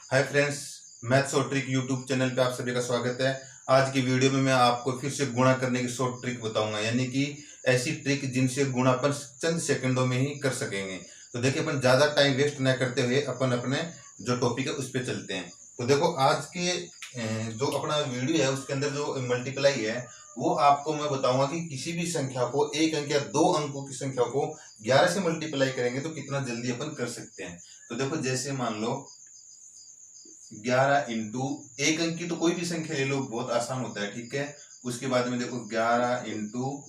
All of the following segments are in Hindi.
हाय फ्रेंड्स, मैथ्स और ट्रिक यूट्यूब चैनल पे आप सभी का स्वागत है। आज की वीडियो में मैं आपको फिर से गुणा करने की शॉर्ट ट्रिक बताऊंगा, यानी कि ऐसी ट्रिक जिनसे गुणा अपन चंद सेकंडों में ही कर सकेंगे। तो देखिए, अपन ज़्यादा टाइम वेस्ट न करते हुए अपन अपने जो टॉपिक है उस पर चलते हैं। तो देखो, आज के जो अपना वीडियो है उसके अंदर जो मल्टीप्लाई है वो आपको मैं बताऊंगा कि किसी भी संख्या को एक अंक या दो अंकों की संख्या को 11 से मल्टीप्लाई करेंगे तो कितना जल्दी अपन कर सकते हैं। तो देखो, जैसे मान लो 11 इंटू एक अंक की तो कोई भी संख्या ले लो, बहुत आसान होता है, ठीक है। उसके बाद में देखो 11 इंटू,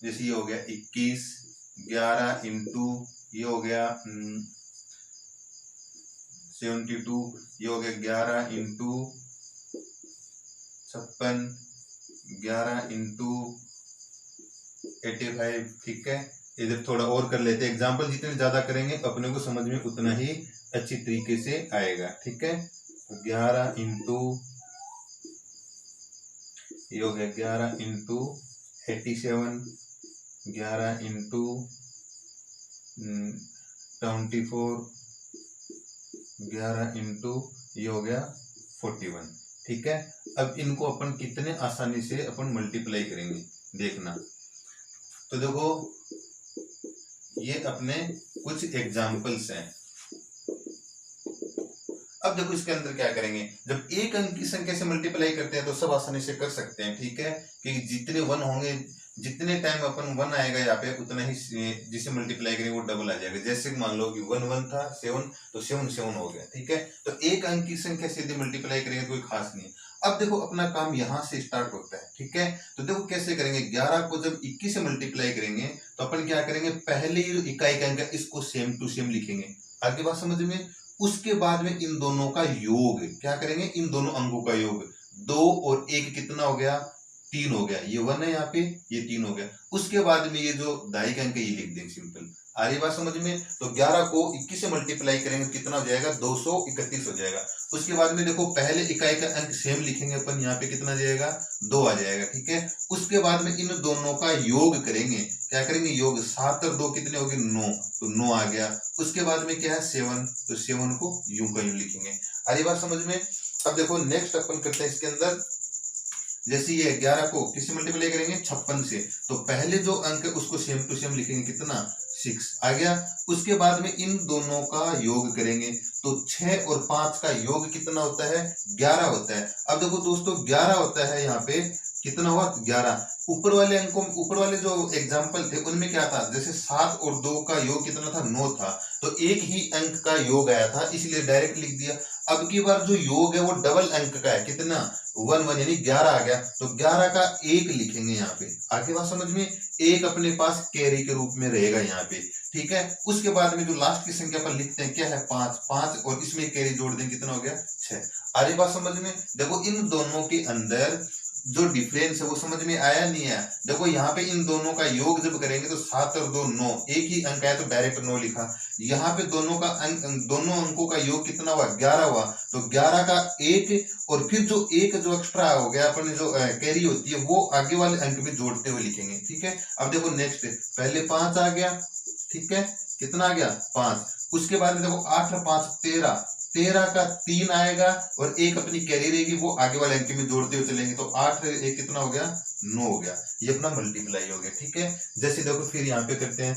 जैसे ये हो गया 21, 11 इंटू ये हो गया 72, ये हो गया 11 इंटू 56, 11 इंटू 85, ठीक है। इधर थोड़ा और कर लेते हैं। एग्जाम्पल जितने ज्यादा करेंगे अपने को समझ में उतना ही अच्छी तरीके से आएगा, ठीक है। 11 इंटू ये हो गया 11 इंटू 87, 11 इंटू 24, 11 इंटू ये हो गया 41, ठीक है। अब इनको अपन कितने आसानी से अपन मल्टीप्लाई करेंगे देखना। तो देखो, ये अपने कुछ एग्जाम्पल्स हैं। अब देखो, इसके अंदर क्या करेंगे, जब एक अंक की संख्या से मल्टीप्लाई करते हैं तो सब आसानी से कर सकते हैं, ठीक है। कि जितने वन होंगे, जितने टाइम अपन वन आएगा यहाँ पे उतना ही जिसे मल्टीप्लाई करेंगे वो डबल आ जाएगा। जैसे मान लो कि 1 1 था 7, तो 7 7 हो गया, ठीक है। तो एक अंक की संख्या से यदि मल्टीप्लाई करेंगे कोई खास नहीं है। अब देखो, अपना काम यहाँ से स्टार्ट होता है, ठीक है। तो देखो कैसे करेंगे, 11 को जब 21 से मल्टीप्लाई करेंगे तो अपन क्या करेंगे, पहले ही इकाई का अंक है इसको सेम टू सेम लिखेंगे। आगे बात समझ में। उसके बाद में इन दोनों का योग क्या करेंगे, इन दोनों अंकों का योग, 2 और 1 कितना हो गया, 3 हो गया। ये 1 है यहाँ पे, ये 3 हो गया। उसके बाद में ये जो दाई का अंक है ये लिख देंगे सिंपल। आ रही बात समझ में। तो 11 को 21 से मल्टीप्लाई करेंगे कितना हो जाएगा, 231 हो जाएगा। उसके बाद में देखो, पहले इकाई का अंक सेम लिखेंगे अपन, यहाँ पे कितना जाएगा, 2 आ जाएगा, ठीक है। उसके बाद में इन दोनों का योग करेंगे, क्या करेंगे, योग, 7 और 2 कितने हो गए, 9, तो 9 आ गया। उसके बाद में क्या है, 7, तो 7 को यूं का यूं लिखेंगे। आ रही बात समझ में। अब देखो, नेक्स्ट अपन करते हैं इसके अंदर, जैसे ये 11 को किससे मल्टीप्लाई करेंगे, 56 से, तो पहले जो अंक है उसको सेम टू सेम लिखेंगे, कितना, 6 आ गया। उसके बाद में इन दोनों का योग करेंगे, तो 6 और 5 का योग कितना होता है, 11 होता है। अब देखो दोस्तों, 11 होता है यहाँ पे, कितना हुआ, 11। ऊपर वाले अंकों, ऊपर वाले जो एग्जाम्पल थे उनमें क्या था, जैसे 7 और 2 का योग कितना था, 9 था, तो एक ही अंक का योग आया था इसलिए डायरेक्ट लिख दिया। अब की बार जो योग है वो डबल अंक का है, कितना, 1 1, यानी 11 आ गया, तो 11 का 1 लिखेंगे यहाँ पे। आगे बात समझ में। एक अपने पास कैरी के रूप में रहेगा यहाँ पे, ठीक है। उसके बाद में जो लास्ट की संख्या पर लिखते हैं क्या है, 5 5, और इसमें कैरी जोड़ दें, कितना हो गया, 6। आगे बात समझ में। देखो, इन दोनों के अंदर जो डिफरेंस है वो समझ में आया नहीं आया। देखो, यहाँ पे इन दोनों का योग जब करेंगे तो 7 और 2 9, एक ही अंक है तो डायरेक्ट 9 लिखा। यहाँ पे दोनों का अंक, दोनों अंकों का योग कितना हुआ, 11 हुआ, तो 11 का 1, और फिर जो एक जो एक्स्ट्रा हो गया अपने जो कैरी होती है वो आगे वाले अंक में जोड़ते हुए लिखेंगे, ठीक है। अब देखो नेक्स्ट, पहले 5 आ गया, ठीक है, कितना आ गया, 5। उसके बाद में देखो 8 और 5 13, 13 का 3 आएगा, और एक अपनी कैरी रहेगी वो आगे वाले अंक में जोड़ते हुए चलेंगे, तो 8 एक कितना हो गया, 9 हो गया। ये अपना मल्टीप्लाई हो गया, ठीक है। जैसे देखो फिर यहाँ पे करते हैं,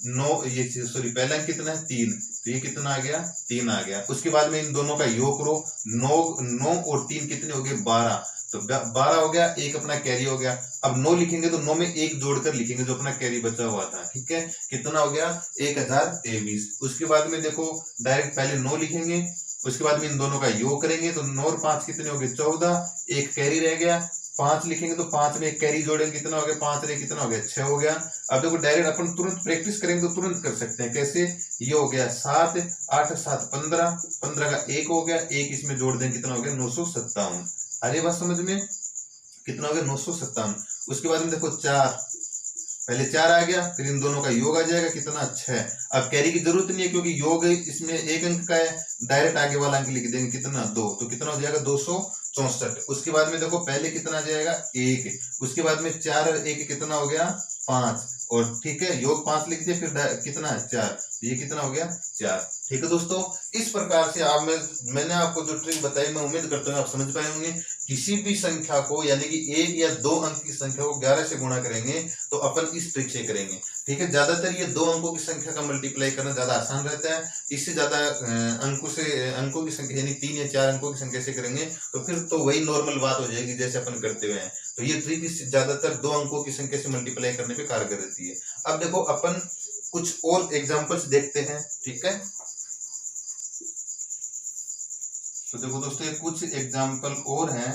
9, ये सॉरी, पहला अंक कितना है, 3, तो ये कितना आ गया, 3 आ गया। उसके बाद में इन दोनों का योग करो, 9 और 3 कितने हो गए, 12, तो 12 हो गया, एक अपना कैरी हो गया। अब 9 लिखेंगे तो 9 में एक जोड़कर लिखेंगे जो अपना कैरी बचा हुआ था, ठीक है। कितना हो गया, 1023। उसके बाद में देखो, डायरेक्ट पहले 9 लिखेंगे, उसके बाद में इन दोनों का योग करेंगे, तो 9 और 5 कितने हो गए, 14, एक कैरी रह गया। 5 लिखेंगे तो 5 में एक कैरी जोड़ेंगे, कितना हो गया, 5 रे कितना हो गया, 6 हो गया। अब देखो, डायरेक्ट अपन तुरंत प्रैक्टिस करेंगे तो तुरंत कर सकते हैं। कैसे, ये हो गया 7, 8 7 15, 15 का 1 हो गया, एक इसमें जोड़ देंगे, कितना हो गया, 957। अरे बात समझ में, कितना हो गया, 957। उसके बाद में देखो 4, पहले 4 आ गया, फिर इन दोनों का योग आ जाएगा, कितना, 6। अब कैरी की जरूरत नहीं है क्योंकि योग इसमें एक अंक का है, डायरेक्ट आगे वाला अंक लिख देंगे, कितना, 2, तो कितना हो जाएगा, 264। उसके बाद में देखो, पहले कितना आ जाएगा, 1, उसके बाद में 4 और 1 कितना हो गया, 5, और ठीक है, योग 5 लिख दिया, फिर कितना है, 4, ये कितना हो गया, 4। ठीक है दोस्तों, इस प्रकार से आप मैंने आपको जो ट्रिक बताई, मैं उम्मीद करता हूँ आप समझ पाए होंगे। किसी भी संख्या को यानी कि 1 या 2 अंक की संख्या को 11 से गुणा करेंगे तो अपन इस ट्रिक से करेंगे। ठीक है, ज्यादातर ये 2 अंकों की संख्या का मल्टीप्लाई करना ज्यादा आसान रहता है। इससे ज्यादा अंकों की संख्या यानी 3 या 4 अंकों की संख्या से करेंगे तो फिर तो वही नॉर्मल बात हो जाएगी जैसे अपन करते हुए हैं। तो ये ट्रिक ज्यादातर 2 अंकों की संख्या से मल्टीप्लाई करने पे कारगर रहती है। अब देखो अपन कुछ और एग्जाम्पल्स देखते हैं। ठीक है, तो देखो दोस्तों, ये कुछ एग्जाम्पल और हैं।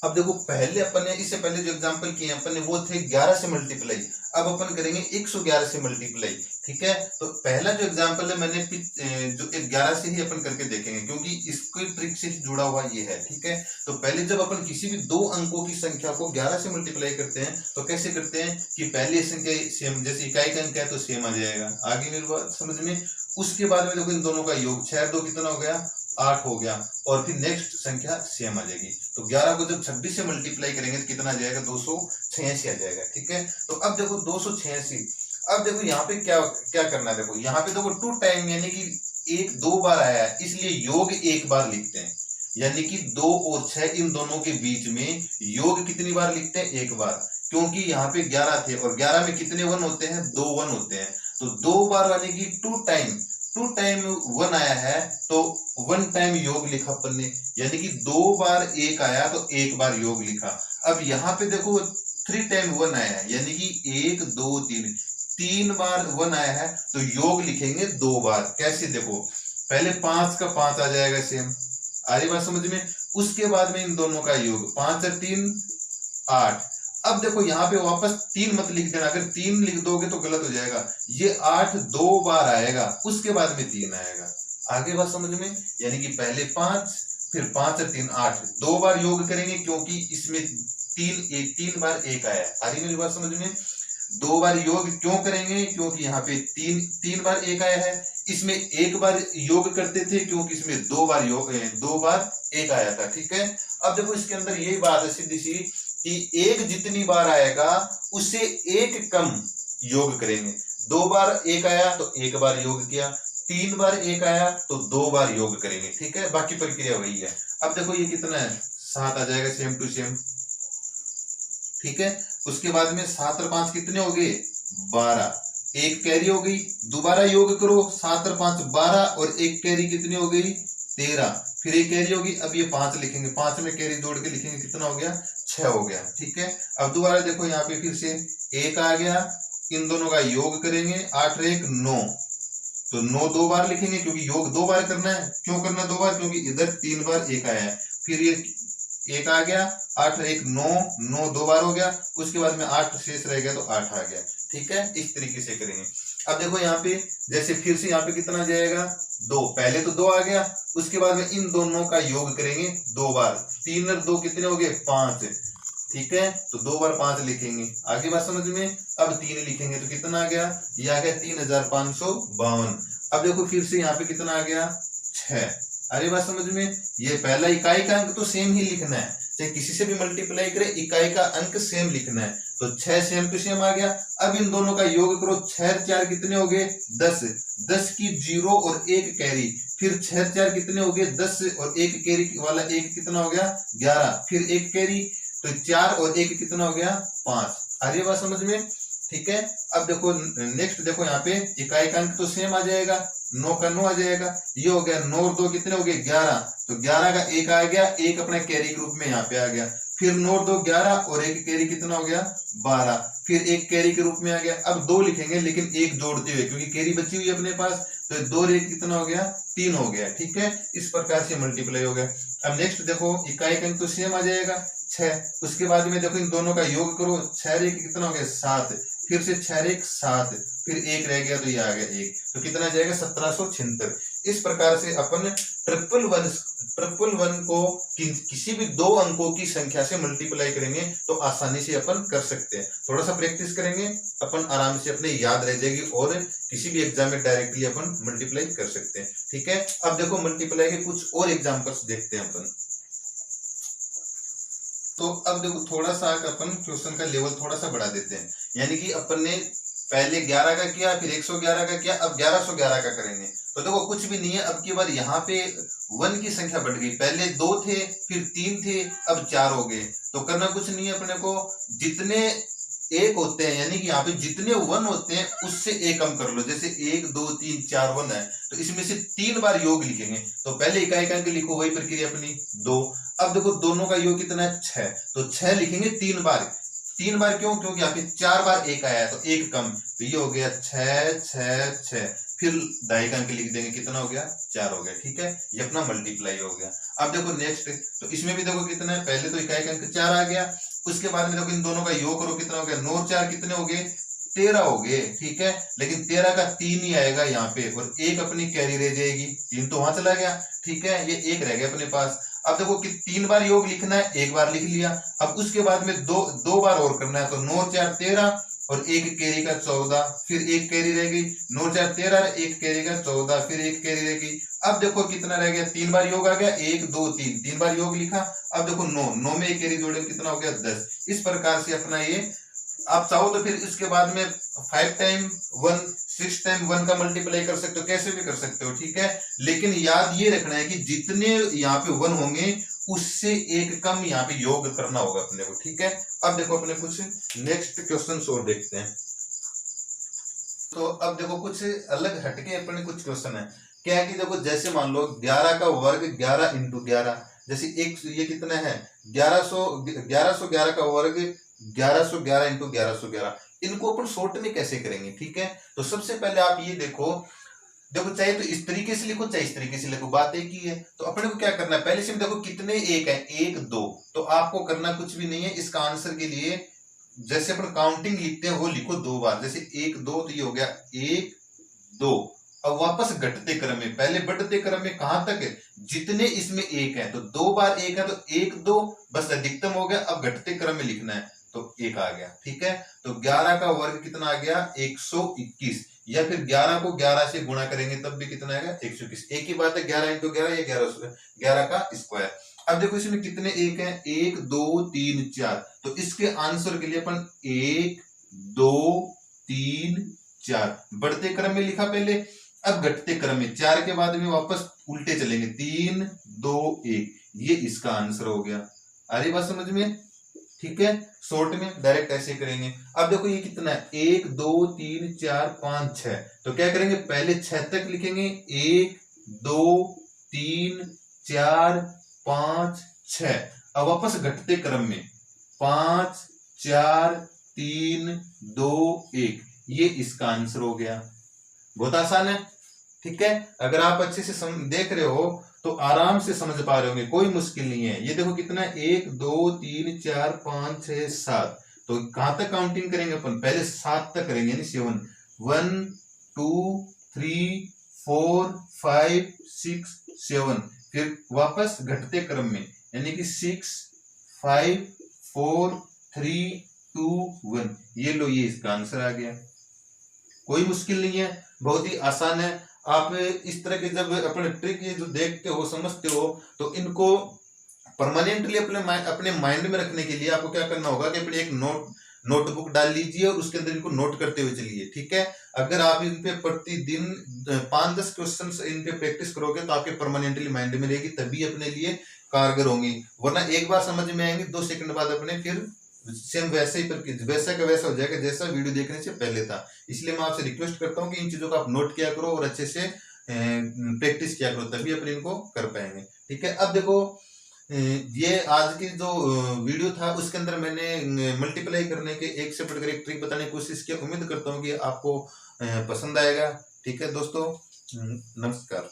अब देखो, पहले अपन ने इससे पहले जो एग्जाम्पल किए अपन ने वो थे 11 से मल्टीप्लाई। अब अपन करेंगे 111 से मल्टीप्लाई। ठीक है, तो पहला जो एग्जाम्पल है मैंने जो 11 से ही अपन करके देखेंगे क्योंकि इसकी ट्रिक से जुड़ा हुआ ये है। ठीक है, तो पहले जब अपन किसी भी 2 अंकों की संख्या को 11 से मल्टीप्लाई करते हैं तो कैसे करते हैं कि पहले संख्या सेम, जैसे इकाई का अंक है तो सेम आ जाएगा। आगे मेरी बात समझ में। उसके बाद में देखो इन दोनों का योग 6 2 कितना हो गया, 8 हो गया, और फिर नेक्स्ट संख्या सेम आ जाएगी। तो 11 को जब 26 से मल्टीप्लाई करेंगे तो कितना आ जाएगा, 286 आ जाएगा। ठीक है, तो अब देखो 286। अब देखो यहाँ पे क्या क्या करना है, देखो यहाँ पे देखो 2 टाइम यानी कि 1 2 बार आया है, इसलिए योग 1 बार लिखते हैं। यानी कि 2 और 6 इन दोनों के बीच में योग कितनी बार लिखते हैं, 1 बार। क्योंकि यहाँ पे 11 थे और 11 में कितने 1 होते हैं, 2 1 होते हैं। तो 2 बार यानी कि 2 टाइम 1 आया है तो 1 टाइम योग लिखा अपन ने। यानी कि 2 बार 1 आया तो 1 बार योग लिखा। अब यहाँ पे देखो 3 टाइम 1 आया है, यानी कि 1 2 3 बार 1 आया है तो योग लिखेंगे 2 बार। कैसे, देखो पहले 5 का 5 आ जाएगा सेम, आ रही बात समझ में। उसके बाद में इन दोनों का योग 5 और 3 8। अब देखो यहाँ पे वापस 3 मत लिख देना, अगर 3 लिख दोगे तो गलत हो जाएगा। ये 8 2 बार आएगा, उसके बाद में 3 आएगा। आगे बात समझ में। यानी कि पहले 5 फिर 5 और 3 8, 2 बार योग करेंगे क्योंकि इसमें 3 बार 1 आया है। आ रही मेरी बात समझ में। 2 बार योग क्यों करेंगे, क्योंकि यहाँ पे 3 बार 1 आया है। इसमें 1 बार योग करते थे क्योंकि इसमें 2 बार 1 आया था। ठीक है, अब देखो इसके अंदर यही बात है सीधी सी कि 1 जितनी बार आएगा उससे 1 कम योग करेंगे। 2 बार 1 आया तो 1 बार योग किया, 3 बार 1 आया तो 2 बार योग करेंगे। ठीक है, बाकी प्रक्रिया वही है। अब देखो ये कितना है, 7 आ जाएगा सेम टू सेम। ठीक है, उसके बाद में 7 और 5 कितने हो गए, 12, 1 कैरी हो गई। दोबारा योग करो, 7 और 5 12 और 1 कैरी कितनी हो गई, 13, फिर 1 कैरी होगी। अब ये 5 लिखेंगे, 5 में कैरी जोड़ के लिखेंगे, कितना हो गया, 6 हो गया। ठीक है, अब दोबारा देखो यहाँ पे फिर से 1 आ गया, इन दोनों का योग करेंगे, 8 और 1 9, तो 9 2 बार लिखेंगे क्योंकि योग 2 बार करना है। क्यों करना 2 बार, क्योंकि इधर 3 बार 1 आया है। फिर ये 1 आ गया, 8 और 1 9, 9 2 बार हो गया, उसके बाद में 8 शेष रह गया तो 8 आ गया। ठीक है, इस तरीके से करेंगे। अब देखो यहाँ पे जैसे फिर से यहाँ पे कितना जाएगा, 2, पहले तो 2 आ गया, उसके बाद में इन दोनों का योग करेंगे 2 बार। 3 और 2 कितने हो गए, 5। ठीक है, तो 2 बार 5 लिखेंगे। आगे बात समझ में। अब 3 लिखेंगे तो कितना आ गया, ये आ गया 3552। अब देखो फिर से यहाँ पे कितना आ गया, 6। अरे बात समझ में। ये पहला इकाई का अंक तो सेम ही लिखना है, चाहे किसी से भी मल्टीप्लाई करे, इकाई का अंक सेम लिखना है। तो 6 सेम टू सेम आ गया। अब इन दोनों का योग करो, 6 4 कितने हो गए, 10, 10 की 0 और 1 कैरी, फिर 6 4 कितने हो गए, 10 और 1 कैरी वाला 1 कितना हो गया, 11, फिर 1 कैरी, तो 4 और 1 कितना हो गया, 5। आ रही है बात समझ में। ठीक है, अब देखो नेक्स्ट देखो यहाँ पे इकाई का अंक तो सेम आ जाएगा, 9 का 9 आ जाएगा, ये हो गया 9 और 2 कितने हो गए, 11, तो 11 का 1 आ गया, 1 अपने कैरी के रूप में यहाँ पे आ गया। फिर 9 और 2 11 और 1 कैरी कितना हो गया, 12, फिर 1 कैरी के रूप में आ गया। अब 2 लिखेंगे लेकिन 1 जोड़ते हुए क्योंकि कैरी बची हुई है अपने पास, तो 2 और 1 कितना हो गया, 3 हो गया। ठीक है, इस प्रकार से मल्टीप्लाई हो गया। अब नेक्स्ट देखो इकाई का अंक तो सेम आ जाएगा 6, उसके बाद में देखो इन दोनों का योग करो, 6 1 कितना हो गया, 7, फिर से 6 1 7, फिर 1 रह गया तो ये आ गया 1, तो कितना जाएगा, 1776। इस प्रकार से अपन ट्रिपल वन को किसी भी 2 अंकों की संख्या से मल्टीप्लाई करेंगे तो आसानी से अपन कर सकते हैं। थोड़ा सा प्रैक्टिस करेंगे अपन आराम से अपने याद रह जाएगी और किसी भी एग्जाम में डायरेक्टली अपन मल्टीप्लाई कर सकते हैं। ठीक है, अब देखो मल्टीप्लाई के कुछ और एग्जाम्पल्स देखते हैं अपन। तो अब देखो थोड़ा सा अपन क्वेश्चन का लेवल थोड़ा सा बढ़ा देते हैं, यानी कि अपन ने पहले 11 का किया, फिर 111 का किया, अब 1111 का करेंगे। तो देखो कुछ भी नहीं है, अब की बार यहाँ पे 1 की संख्या बढ़ गई, पहले 2 थे, फिर 3 थे, अब 4 हो गए। तो करना कुछ नहीं है अपने को, जितने एक होते हैं यानी कि यहाँ पे जितने 1 होते हैं उससे एक कम कर लो। जैसे 1 2 3 4 1 है, तो इसमें से 3 बार योग लिखेंगे। तो पहले इकाई का अंक लिखो, वही प्रक्रिया अपनी 2। अब देखो दोनों का योग कितना है 6, तो 6 लिखेंगे 3 बार। 3 बार क्यों? क्योंकि यहाँ पे 4 बार एक आया है, तो एक कम, तो ये हो गया 6 6 6। फिर दाई का अंक लिख देंगे, कितना हो गया 4 हो गया। ठीक है, ये अपना मल्टीप्लाई हो गया। अब देखो नेक्स्ट, तो इसमें भी देखो कितना है, पहले तो इकाई का अंक 4 आ गया, उसके बाद में देखो इन दोनों का योग करो, कितना हो गया 9 4 कितने हो गए 13 हो गए। ठीक है, लेकिन 13 का 3 ही आएगा यहाँ पे, और एक अपनी कैरी रह जाएगी, 3 तो वहां चला गया। ठीक है, ये एक रह गया अपने पास। अब देखो कि 3 बार योग लिखना है, एक बार लिख लिया। अब उसके बाद में दो बार और करना है, तो 9 4 13 और एक कैरी का 14, फिर एक कैरी रह गई, 9 4 13, एक कैरी का 14, फिर एक कैरी रह गई। अब देखो कितना रह गया, 3 बार योग आ गया, 1 2 3, 3 बार योग लिखा। अब देखो 9 में एक कैरी जोड़े, कितना हो गया 10। इस प्रकार से अपना ये, आप चाहो तो फिर इसके बाद में 5 टाइम 1 6 टाइम 1 का मल्टीप्लाई कर सकते हो, कैसे भी कर सकते हो। ठीक है, लेकिन याद ये रखना है कि जितने यहाँ पे 1 होंगे उससे एक कम यहाँ पे योग करना होगा अपने को। ठीक है, अब देखो अपने कुछ नेक्स्ट क्वेश्चन और देखते हैं। तो अब देखो कुछ अलग हटके अपने कुछ क्वेश्चन है। क्या है कि देखो, जैसे मान लो 11 का वर्ग 11 इंटू 11, जैसे एक ये कितना है 1111 का वर्ग 1111 इंटू 1111, इनको अपन शॉर्ट में कैसे करेंगे। ठीक है, तो सबसे पहले आप ये देखो चाहे तो इस तरीके से लिखो, चाहे इस तरीके से लिखो, बात एक ही है। तो अपने को क्या करना है, पहले से देखो कितने एक है, 1 2, तो आपको करना कुछ भी नहीं है। इसका आंसर के लिए जैसे अपन काउंटिंग लिखते हैं वो लिखो 2 बार, जैसे 1 2, तो ये हो गया 1 2। अब वापस घटते क्रम में, पहले बढ़ते क्रम में कहां तक है, जितने इसमें एक है, तो 2 बार एक है, तो 1 2 बस अधिकतम हो गया। अब घटते क्रम में लिखना है, तो 1 आ गया। ठीक है, तो 11 का वर्ग कितना आ गया 121, या फिर 11 को 11 से गुणा करेंगे तब भी कितना आएगा 121। एक ही बात है, 11 इंटू 11 या 11 का स्क्वायर। अब देखो इसमें कितने एक हैं, 1 2 3 4, तो इसके आंसर के लिए अपन 1 2 3 4 बढ़ते क्रम में लिखा पहले। अब घटते क्रम में 4 के बाद में वापस उल्टे चलेंगे, 3 2 1, ये इसका आंसर हो गया। आ रही बात समझ में? ठीक है, शॉर्ट में डायरेक्ट ऐसे करेंगे। अब देखो ये कितना है, 1 2 3 4 5 6, तो क्या करेंगे, पहले 6 तक लिखेंगे, 1 2 3 4 5 6। अब वापस घटते क्रम में 5 4 3 2 1, ये इसका आंसर हो गया। बहुत आसान है। ठीक है, अगर आप अच्छे से देख रहे हो तो आराम से समझ पा रहे होंगे, कोई मुश्किल नहीं है। ये देखो कितना है, 1 2 3 4 5 6 7, तो कहां तक काउंटिंग करेंगे अपन, पहले 7 तक करेंगे, यानी 7 1 2 3 4 5 6 7, फिर वापस घटते क्रम में, यानी कि 6 5 4 3 2 1, ये लो, ये इसका आंसर आ गया। कोई मुश्किल नहीं है, बहुत ही आसान है। आप इस तरह के जब अपने ट्रिक ये जो देखते हो समझते हो, तो इनको परमानेंटली अपने माइंड में रखने के लिए आपको क्या करना होगा कि अपने एक नोटबुक डाल लीजिए और उसके अंदर इनको नोट करते हुए चलिए। ठीक है, अगर आप इन पे प्रतिदिन 5-10 क्वेश्चन इन पे प्रैक्टिस करोगे तो आपके परमानेंटली माइंड में रहेगी, तभी अपने लिए कारगर होंगी। वरना एक बार समझ में आएंगे, 2 सेकंड बाद अपने फिर सेम वैसे ही वैसा का वैसा हो जाएगा जैसा वीडियो देखने से पहले था। इसलिए मैं आपसे रिक्वेस्ट करता हूँ कि इन चीजों को आप नोट किया करो और अच्छे से प्रैक्टिस किया करो, तभी अपन इनको कर पाएंगे। ठीक है, अब देखो ये आज की जो वीडियो था उसके अंदर मैंने मल्टीप्लाई करने के एक से बढ़कर एक ट्रिक बताने की कोशिश की। उम्मीद करता हूँ कि आपको पसंद आएगा। ठीक है दोस्तों, नमस्कार।